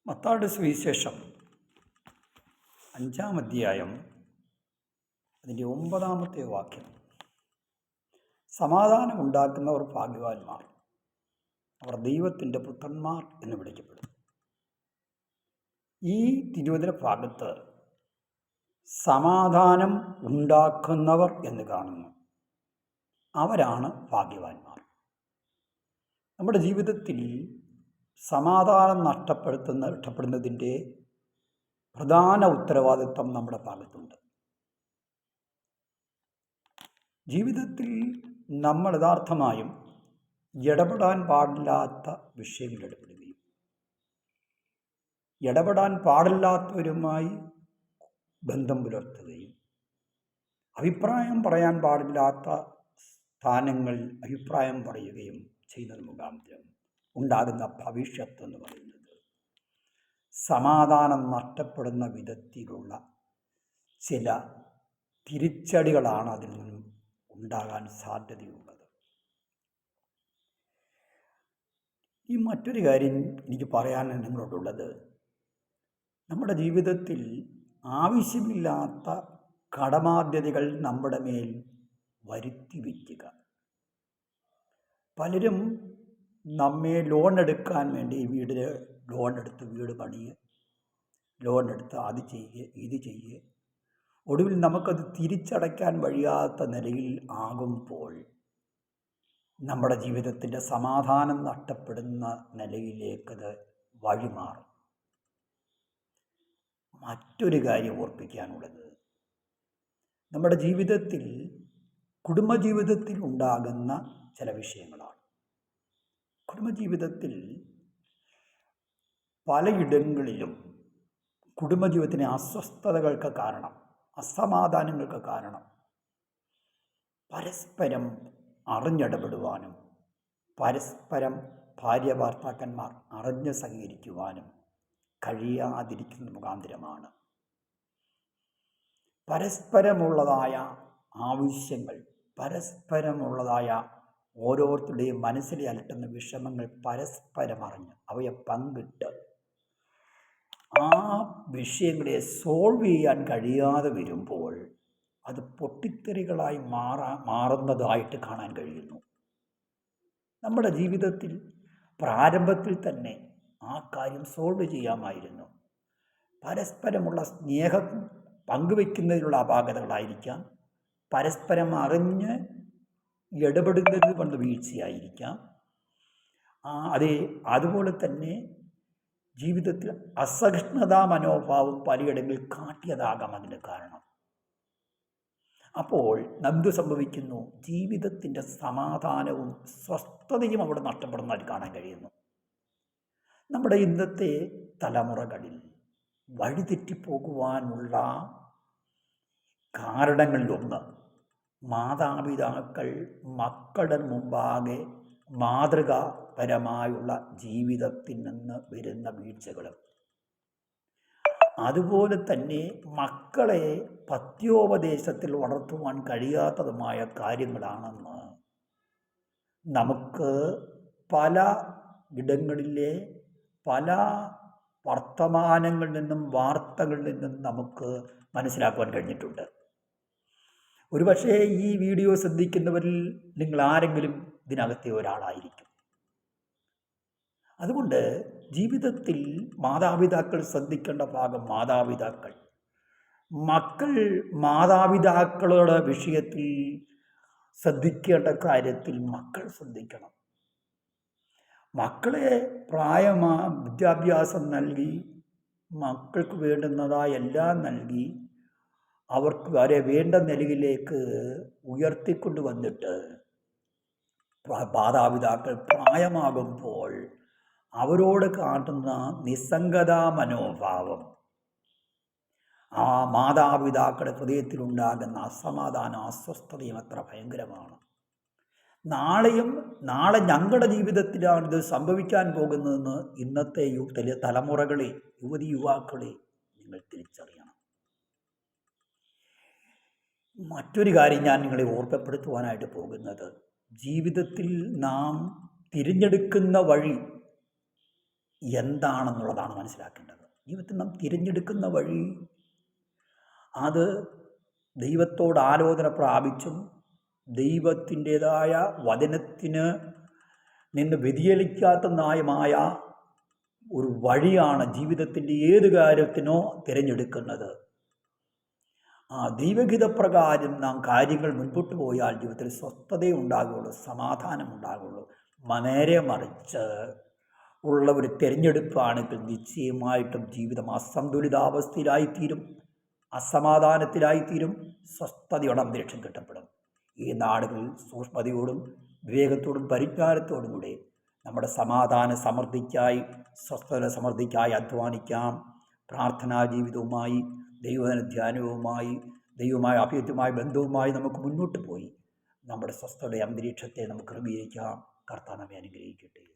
മത്തായിയുടെ സുവിശേഷം 5-ാം അധ്യായം അതിൻ്റെ 9-ാമത്തെ വാക്യം. സമാധാനം ഉണ്ടാക്കുന്നവർ ഭാഗ്യവാന്മാർ, അവർ ദൈവത്തിൻ്റെ പുത്രന്മാർ എന്ന് വിളിക്കപ്പെടും. ഈ തിരുവചന ഭാഗത്ത് സമാധാനം ഉണ്ടാക്കുന്നവർ എന്ന് കാണുന്നു. അവരാണ് ഭാഗ്യവാന്മാർ. നമ്മുടെ ജീവിതത്തിൽ സമാധാനം നഷ്ടപ്പെടുന്നതിൻ്റെ പ്രധാന ഉത്തരവാദിത്വം നമ്മുടെ ഭാഗത്തുണ്ട്. ജീവിതത്തിൽ നമ്മൾ യഥാർത്ഥമായും ഇടപെടാൻ പാടില്ലാത്ത വിഷയങ്ങളിൽ ഇടപെടുകയും ഇടപെടാൻ പാടില്ലാത്തവരുമായി ബന്ധം പുലർത്തുകയും അഭിപ്രായം പറയാൻ പാടില്ലാത്ത സ്ഥാനങ്ങളിൽ അഭിപ്രായം പറയുകയും ചെയ്യുന്നത് മുഖാന്തരം ഉണ്ടാകുന്ന ഭവിഷ്യത്ത് എന്ന് പറയുന്നത് സമാധാനം നഷ്ടപ്പെടുന്ന വിധത്തിലുള്ള ചില തിരിച്ചടികളാണ് അതിൽ നിന്നും ഉണ്ടാകാൻ സാധ്യതയുള്ളത്. ഈ മറ്റൊരു കാര്യം എനിക്ക് പറയാൻ നിങ്ങളോടുള്ളത്, നമ്മുടെ ജീവിതത്തിൽ ആവശ്യമില്ലാത്ത കടബാധ്യതകൾ നമ്മുടെ മേൽ വരുത്തി വയ്ക്കുക. പലരും നമ്മെ ലോൺ എടുക്കാൻ വേണ്ടി ലോൺ എടുത്ത് വീട് പണിയുക, ലോൺ എടുത്ത് അത് ചെയ്യുക, ഇത് ചെയ്യുക, ഒടുവിൽ നമുക്കത് തിരിച്ചടയ്ക്കാൻ വഴിയാത്ത നിലയിൽ ആകുമ്പോൾ നമ്മുടെ ജീവിതത്തിൻ്റെ സമാധാനം നഷ്ടപ്പെടുന്ന നിലയിലേക്കത് വഴിമാറും. മറ്റൊരു കാര്യം ഓർപ്പിക്കാനുള്ളത്, നമ്മുടെ ജീവിതത്തിൽ കുടുംബജീവിതത്തിൽ ഉണ്ടാകുന്ന ചില വിഷയങ്ങളാണ്. കുടുംബജീവിതത്തിൽ പലയിടങ്ങളിലും കുടുംബജീവിതത്തിന് അസ്വസ്ഥതകൾക്ക് കാരണം, അസമാധാനങ്ങൾക്ക് കാരണം പരസ്പരം അറിഞ്ഞിടപെടുവാനും പരസ്പരം ഭാര്യ ഭർത്താക്കന്മാർ അറിഞ്ഞ് സഹകരിക്കുവാനും കഴിയാതിരിക്കുന്ന മുഖാന്തരമാണ്. പരസ്പരമുള്ളതായ ആവശ്യങ്ങൾ, പരസ്പരമുള്ളതായ ഓരോരുത്തരുടെയും മനസ്സിലെ അലട്ടുന്ന വിഷമങ്ങൾ പരസ്പരം അറിഞ്ഞ് അവയെ പങ്കിട്ട് ആ വിഷയങ്ങളെ സോൾവ് ചെയ്യാൻ കഴിയാതെ വരുമ്പോൾ അത് പൊട്ടിത്തെറികളായി മാറുന്നതായിട്ട് കാണാൻ കഴിയുന്നു. നമ്മുടെ ജീവിതത്തിൽ പ്രാരംഭത്തിൽ തന്നെ ആ കാര്യം സോൾവ് ചെയ്യാമായിരുന്നു. പരസ്പരമുള്ള സ്നേഹം പങ്കുവയ്ക്കുന്നതിനുള്ള അപാകതകളായിരിക്കാം, പരസ്പരം അറിഞ്ഞ് ഇടപെടുന്നത് കൊണ്ട് വീഴ്ചയായിരിക്കാം. അതുപോലെ തന്നെ ജീവിതത്തിൽ അസഹിഷ്ണുതാ മനോഭാവം പലയിടങ്ങളിൽ കാട്ടിയതാകാം അതിന് കാരണം. അപ്പോൾ എന്ത് സംഭവിക്കുന്നു? ജീവിതത്തിൻ്റെ സമാധാനവും സ്വസ്ഥതയും അവിടെ നഷ്ടപ്പെടുന്നതായിട്ട് കാണാൻ കഴിയുന്നു. നമ്മുടെ ഇന്നത്തെ തലമുറകളിൽ വഴിതെറ്റിപ്പോകുവാനുള്ള കാരണങ്ങളിലൊന്ന്, മാതാപിതാക്കൾ മക്കളുടെ മുമ്പാകെ മാതൃകാപരമായുള്ള ജീവിതത്തിൽ നിന്ന് വരുന്ന വീഴ്ചകളും, അതുപോലെ തന്നെ മക്കളെ പഥ്യോപദേശത്തിൽ വളർത്തുവാൻ കഴിയാത്തതുമായ കാര്യങ്ങളാണെന്ന് നമുക്ക് പല ഇടങ്ങളിലെ പല വർത്തമാനങ്ങളിൽ നിന്നും വാർത്തകളിൽ നിന്നും നമുക്ക് മനസ്സിലാക്കുവാൻ കഴിഞ്ഞിട്ടുണ്ട്. ഒരുപക്ഷെ ഈ വീഡിയോ ശ്രദ്ധിക്കുന്നവരിൽ നിങ്ങൾ ആരെങ്കിലും ഇതിനകത്തെ ഒരാളായിരിക്കും. അതുകൊണ്ട് ജീവിതത്തിൽ മാതാപിതാക്കൾ ശ്രദ്ധിക്കേണ്ട ഭാഗം, മക്കൾ മാതാപിതാക്കളുടെ വിഷയത്തിൽ ശ്രദ്ധിക്കേണ്ട കാര്യത്തിൽ മക്കൾ ശ്രദ്ധിക്കണം. മക്കളെ വിദ്യാഭ്യാസം നൽകി, മക്കൾക്ക് വേണ്ടുന്നതായ എല്ലാം നൽകി, അവർക്ക് വരെ വേണ്ട നിലയിലേക്ക് ഉയർത്തിക്കൊണ്ട് വന്നിട്ട് മാതാപിതാക്കൾ പ്രായമാകുമ്പോൾ അവരോട് കാട്ടുന്ന നിസ്സംഗതാ മനോഭാവം, ആ മാതാപിതാക്കളുടെ ഹൃദയത്തിലുണ്ടാകുന്ന അസമാധാനം, അസ്വസ്ഥതയും അത്ര ഭയങ്കരമാണ്. നാളെ ഞങ്ങളുടെ ജീവിതത്തിലാണ് ഇത് സംഭവിക്കാൻ പോകുന്നതെന്ന് ഇന്നത്തെ തലമുറകളെ, യുവാക്കളെ നിങ്ങൾ തിരിച്ചറിയണം. മറ്റൊരു കാര്യം ഞാൻ നിങ്ങളെ ഓർമ്മപ്പെടുത്തുവാനായിട്ട് പോകുന്നത്, ജീവിതത്തിൽ നാം തിരഞ്ഞെടുക്കുന്ന വഴി എന്താണെന്നുള്ളതാണ് മനസ്സിലാക്കേണ്ടത്. ജീവിതത്തിൽ നാം തിരഞ്ഞെടുക്കുന്ന വഴി അത് ദൈവത്തോട് ആലോചന പ്രാപിച്ചും ദൈവത്തിൻ്റെതായ വചനത്തിന് നിന്ന് വ്യതിചലിക്കാത്ത ന്യായമായ ഒരു വഴിയാണ് ജീവിതത്തിൻ്റെ ഏത് കാര്യത്തിനോ തിരഞ്ഞെടുക്കുന്നത്. ദൈവഹിതപ്രകാരം നാം കാര്യങ്ങൾ മുൻപോട്ട് പോയാൽ ജീവിതത്തിൽ സ്വസ്ഥതയുണ്ടാകുള്ളൂ, സമാധാനമുണ്ടാകുള്ളൂ. നേരെ മറിച്ച് ഉള്ള ഒരു തിരഞ്ഞെടുപ്പാണെങ്കിൽ നിശ്ചയമായിട്ടും ജീവിതം അസന്തുലിതാവസ്ഥയിലായിത്തീരും, അസമാധാനത്തിലായിത്തീരും, സ്വസ്ഥതയുടെ അന്തരീക്ഷം കിട്ടപ്പെടും. ഈ നാടുകളിൽ സൂക്ഷ്മതയോടും വിവേകത്തോടും പരിജ്ഞാനത്തോടും കൂടി നമ്മുടെ സമാധാന സമൃദ്ധിക്കായി, സ്വസ്ഥത സമൃദ്ധിക്കായി അധ്വാനിക്കാം. പ്രാർത്ഥനാ ജീവിതവുമായി, ദൈവവചന ധ്യാനവുമായി, ദൈവവുമായി അഭേദ്യമായ ബന്ധവുമായി നമുക്ക് മുന്നോട്ട് പോയി നമ്മുടെ സ്വസ്ഥതയുടെ അന്തരീക്ഷത്തെ നമുക്ക് ക്രമീകരിക്കാം. കർത്താവ് നമ്മെ അനുഗ്രഹിക്കട്ടെ.